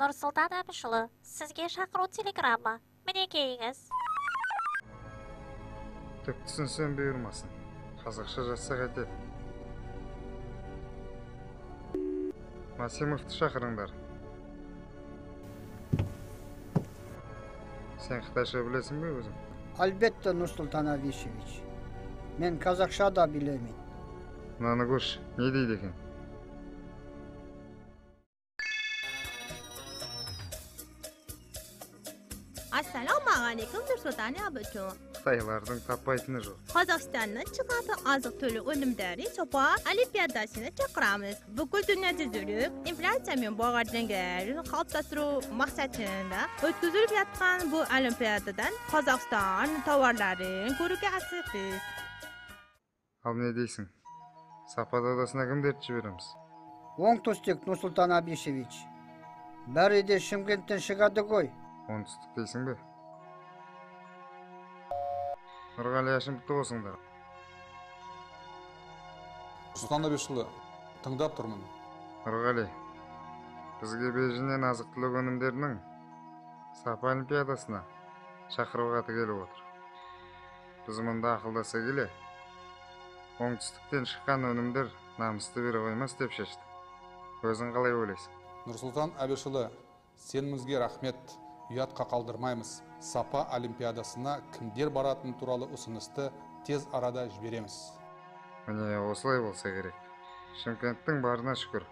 Nursulton Abishuli, sizga chaqiruv telegramma. Minekeyingiz. Tep tushunsen buyurmasin. Қазақша жазса қайтеді. Масимовты шақырыңдар. Sen Қытайша білесің бе өзің? Albatta Nursulton Abishevich. Men Қазақша da bilemin. Мынаны көрші, не дейді екен? Assalomu alaykum Nursulton Abishevich. Xitoylarning topaytini жоқ. Qozog'istondan chiqadi oziq-to'liq unumlari Chopar Olimpiadasini chaqiramiz. Bugun dunyoda zulm, inflyatsiya bilan bog'langan qalblashtirish maqsadida o'tkazilib yotgan bu olimpiadadan Qozog'iston tovarlarini ko'rishga asirsiz. Ал не дейсің? Сапа додасына кімдерді жібереміз? Оңтүстік Nursulton Abishevich. Бәрі де Шымкенттен шығады ғой. Оңтүстік дейсің бе? Нұрғали Әшімовті қосыңдар. Nursulton Abishuli, тыңдап тұрмын. Нұрғали, бізге Бейжіңнен азық-түлік өнімдерінің Сапа Олимпиадасына шақыруға келіп отыр. Біз мұнда ақылдаса келе, оңтүстіктен шыққан өнімдер намысты бере қоймас деп шешті. Өзің қалай ойлайсың? Nursulton Abishuli, сенімізге рахмет. Ұятқа қалдырмаймыз. Сапа Олимпиадасына кімдер баратын туралы ұсынысты тез арада жібереміз. Міне осылай болса керек. Шымкенттің барына шүкір.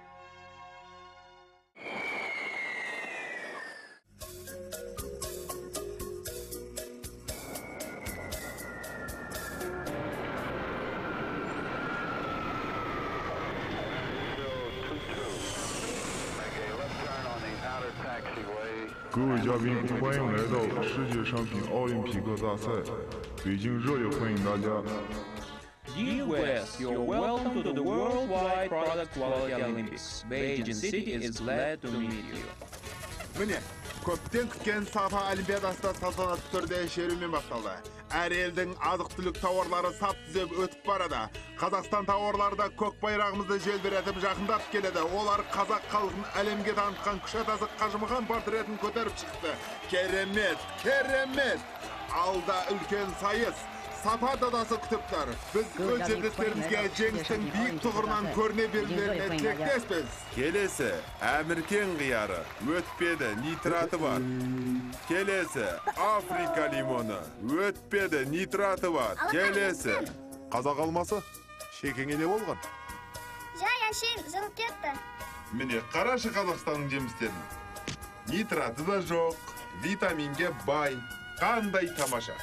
各位嘉宾，欢迎来到世界商品奥林匹克大赛，北京热烈欢迎大家。 US, you're welcome to the Worldwide Product Quality Olympics. Beijing City is glad to meet you. Mine, көптен күткен Сапа Олимпиадасында салтанатты түрде шерумен басталды. Әр елдің азық-түлік тауарлары сап түзеп өтіп барады. Қазақстан тауарлары да көк байрағымызды желбіретіп жақындап келеді. Олар қазақ халқын әлемге танытқан күш атасы Қажымұқан портретін көтеріп шықты. Керемет, керемет! Алда үлкен сайыс. Сапа додасы күтіп тұр. Біз өз жерлестерімізге жеңістің биік тұғырынан көріне берулеріне тілектеспіз. Келесі, әміркен қияры. Өтпеді, нитраты бар. Келесі, Африка лимоны. Өтпеді, нитраты бар. Келесі, қазақ алмасы. Шекеңе не болған? Жай, әшейін, жылып кетті. Міне, қарашы Қазақстанның жемістерін. Нитраты да жоқ, витаминге бай. Қандай тамаша.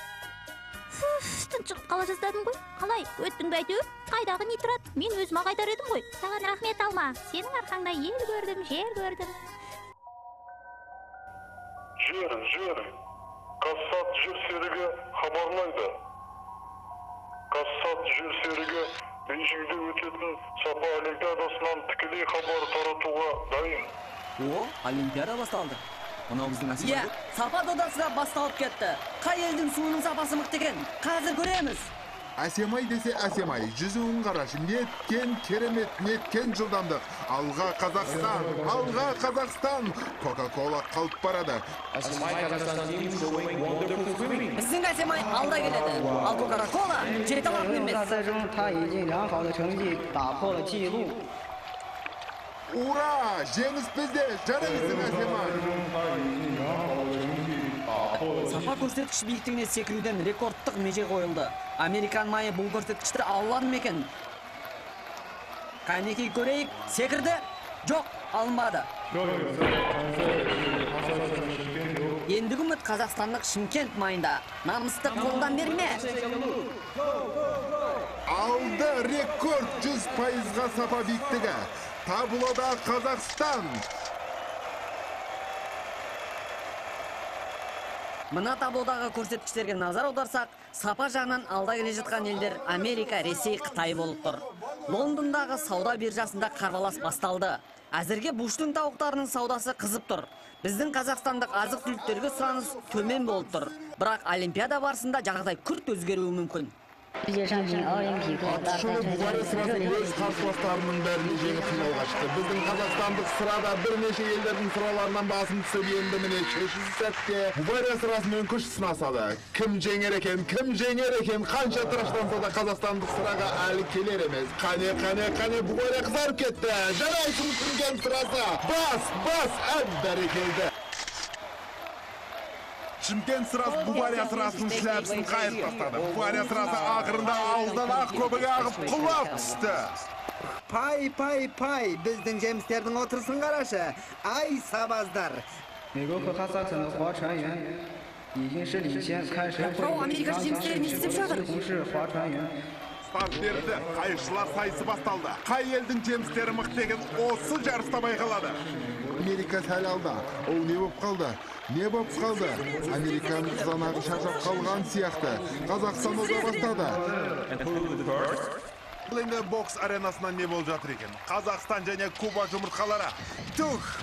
Шығып қала жаздадым ғой. Қалай, өттің бе әйтеуір? Қайдағы нитрат? Мен өзіме қайтар едім ғой. Саған рахмет Алма. Сенің арқаңда ел көрдім, жер көрдім. Жер. Казсат жер серігі хабарлайды. Казсат жер серігі Бейжіңде өтетін Сапа Олимпиадасынан тікелей хабар таратуға дайын. О, Олимпиада басталды. Мынау біздің Асимай. Сапа додасы да басталып кетті. Қай елдің суының сапасы мықты екен? Қазір көреміз. Асемай десе Асемай, жүзуін қарашы, неткен керемет, неткен жылдамдық. Алға Қазақстан, алға Қазақстан. Кока-кола қалып барады. Біздің Асемай алда келеді. Ал Кока-кола жете алатын емес. Ура! Жеңіс бізде! Жарайсың, Асемай! Сапа көрсеткіш биіктігіне секіруден рекордтық меже қойылды. Американ майы бұл көрсеткішті алады ма екен? Қайнекей көрейік, секірді? Жоқ, алынбады. Ендігі үміт Қазақстандық Шымкент майында. Намысты қолдан берме! Aldı rekord 100%-га сапа биіктігі. Таблода Қазақстан. Мына таблодағы көрсеткіштерге назар аударсақ, сапа жағынан алда келе жатқан елдер Америка, Ресей, Қытай болып тұр. Лондондағы сауда биржасында қарбалас басталды. Әзірге буштың тауықтарының саудасы қызып тұр. Біздің қазақстандық азық-түліктерге сұраныс төмен болып тұр. Бірақ Олимпиада барысында жағдай күрт өзгеруі мүмкін. Атышулы Буғары сырасының өз қарсыластарының бәрін жеңіп финалға шықты. Біздің қазақстандық сырада бірнеше елдердің сыраларынан басым түсіп енді міне шешуші сәтте Буғары сырасымен күш сынасады. Кім жеңер екен, қанша тыраштанса да қазақстандық сыраға әлі келер емес. Қане, Буғары қызарып кетті. Жарайсың күнген сырасы. Бас, бәрекелді. Шымкент сырасы Буғария сырасының шляпсын қайып тастады. Буғария сырасы ақырында ауыздан ақ көбігі ағып құлап түсті. Пай, біздің жемістердің отырысын қарашы. Ай, сабаздар. Америкашы жемістері не істеп жатыр? Старт берді, қайшылар сайысы басталды. Қай елдің жемістері мықты деген осы жарыста байқалады. Америка сәл алды. Ол не болып қалды? Американың қызанағы шаршап қалған сияқты. Қазақстан оза бастады. Енді бокс аренасынан не болып жатыр екен? Қазақстан және Куба жұмыртқалары.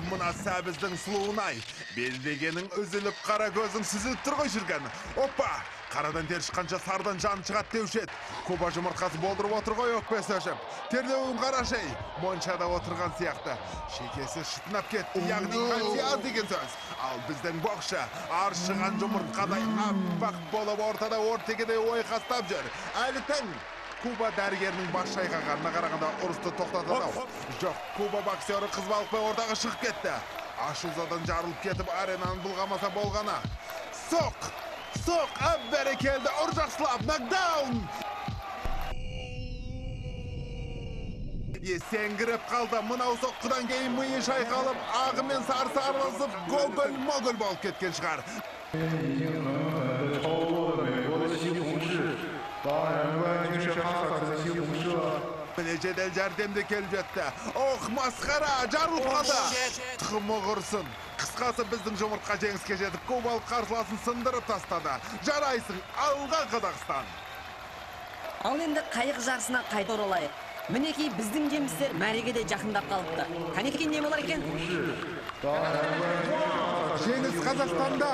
Мына сәбіздің сұлуынай. Белдегенің үзіліп, қара көзің сүзіліп тұр ғой жүрген. Оппа! Қарадан тер шыққанша сардан жан шығат деуші еді. Куба жұмыртқасы болдырып отыр ғой өкпесі өшіп. Тердеуін қарашай, моншада отырған сияқты. Шекесі шытынап кетті, яғни қансияз деген сөз. Ал біздің боксшы аршыған жұмыртқадай аппақ болып ортада ортегеде ойқастап жүр. Әлі тәң. Куба дәрігерінің бас шайқағанына қарағанда ұрысты тоқтатады. Жоқ, Куба боксері қыз балықпай ортаға шығып кетті. Ашузадан жарылып кетіп аренаны бұлғамаса болғаны. Соқ, бәрекелді, ұржақсылап, нокдаун! Сеңгіріп қалды, мынау соққыдан кейін миы шайқалып, ағы мен сарысы араласып, гогөл-могөл болып кеткен шығар. Міне жедел жәрдемде келіп жетті. Масқара, жарылып қалды. Тұқымы құрсын. Қысқасы біздің жұмыртқа жеңіске жетіп, кубалық қарсыласын сындырып тастады. Жарайсың, алға Қазақстан. Ал енді қайық жарысына қайта оралайық. Мінекей біздің жемістер мәрегеде жақындап қалыпты. Қанекей не болар екен? Жеңіс Қазақстанда.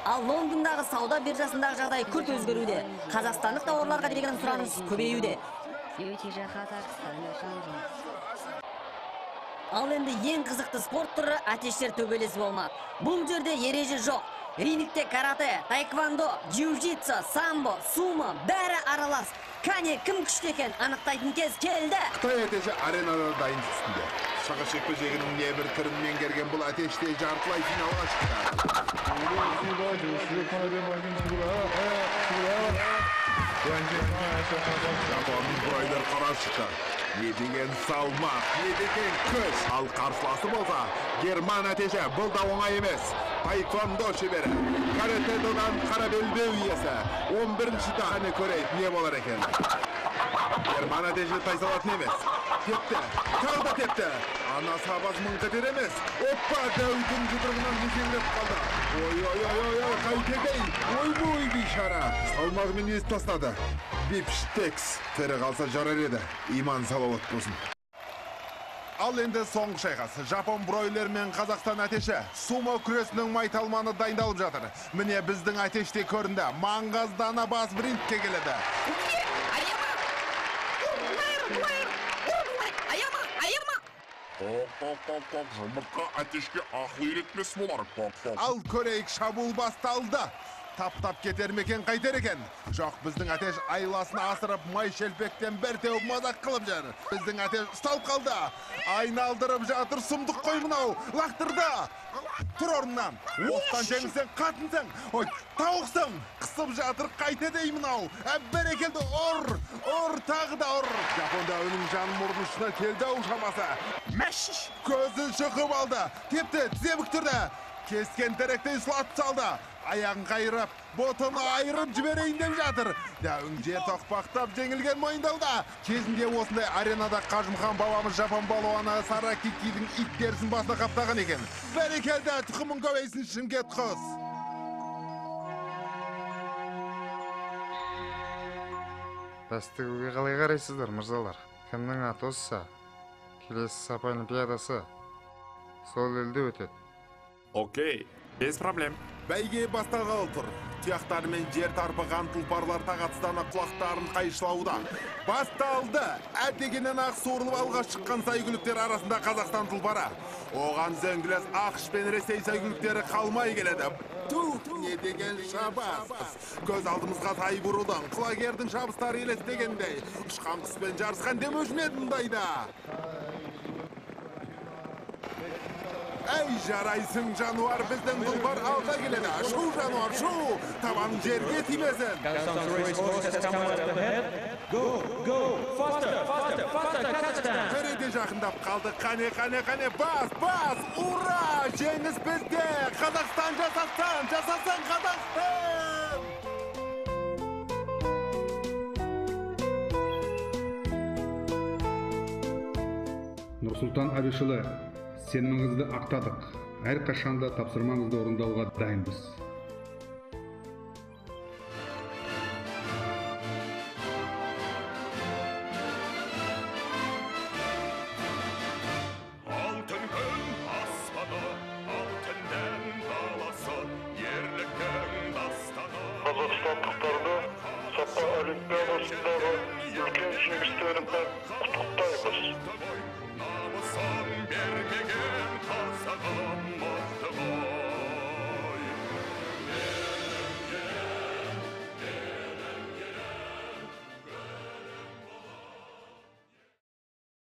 Ал Лондондағы сауда биржасындағы жағдай күрт өзгеруде. Қазақстандық тауарларға деген сұраныс көбеюде. Ал енді ең қызықты спорт түрі атештер төбелесі болмақ. Бұл жерде ереже жоқ. Рингте карате, таэквондо, джиу-джитсу, самбо, сумо бәрі аралас. Кәне кім күшті екен анықтайтын кез келді. Қытай атеші аренада дайын үстінде. Шаға шекпе жегінің небір түрін меңгерген бұл атеште жартылай финалға шықты. Жапонның бұрайлар қарап шықты. Не деген салмақ, не деген күш. Ал қарсыласы болса, Герман атеші бұл да оңай емес. Таэквондо шебері, каратедодан қара белбеу иесі. 11-ші тағаны көрейік, не болар екен. Герман атеші тайсалатын емес. Тепті, тағы да тепті. Ана сабаз мұңғытер емес. Оппа, дәудің жұдырғынан несеңлеп қалды. Ой, қайтегей. Ой, бейшара. Салмағымен ес тастады. Бипштекс. Тірі қалса жарар еді. Иман салауат болсын. Ал енді соңғы шайқас. Жапон бройлер мен Қазақстан атеші сумо күресінің майталманы дайындалып жатыр. Міне біздің атеште көрінді. Маңғаздана бас рингке келеді. Жұмыртқа атешке ақыл үйретмес болар. Ал көрейік, шабуыл басталды. Таптап кетер мекен қайтер екен. Жоқ, біздің атеш айласын асырып, май шелпектен бір теуіп мазақ қылып жар. Біздің атеш ұсталып қалды. Айналдырып жатыр, сұмдық қой мынау. Лақтырды. Тұр орнынан. Оқтан жеңілсең, қатынсың. Ой, тауықсың. Қысып жатыр, қайта дей мынау. Бәрекелді, ұр, тағы да ұр. Жапонда өнің жаным мұрнышына келді ау шамасы. Мәш! Көзін шықып алды. Тепті, тізе бүктірді. Kesкен теректей сұлатып салды. Аяғын қайырып, ботын айырып жіберейін деп жатыр. Дәуің жер тоқпақтап жеңілген мойындауда. Кезінде осындай аренада Қажымхан бабамыз жапон балуаны Сара Кикидің ит терісін басына қаптаған екен. Бәрекелді, тұқымың көбейсін Шымкент құс. Бәстігуге қалай қарайсыздар, мырзалар? Кімнің аты осса, келесі Сапа Олимпиадасы сол елде өтеді. Окей, без проблем. Бәйге басталғалы тұр. Тұяқтары мен жер тарпыған тұлпарлар тағатыстана құлақтарын қайшылауда. Басталды! Әтегенен ақ суырылып алға шыққан сайгүліктер арасында Қазақстан тұлпары. Оған зөңгілес ақш пен Ресей сайгүліктері қалмай келеді. Тух, не деген шабас! Көз алдымызға тай бұрудың, құлагердің шабыстары елестегендей. Ұшқан құспен жарысқан демеушмед мұндайда. Әй жарайсың жануар, біздің тұлпар алға келеді. Шу жануар, шу! Табан жерге тимесін. Төреде жақындап қалды. Қане, бас! Ура! Жеңіс бізде! Қазақстан жасасын Қазақстан! Нұрсұлтан Әбішұлы, сеніміңізді ақтадық. Әрқашанда тапсырмаңызды орындауға дайынбыз.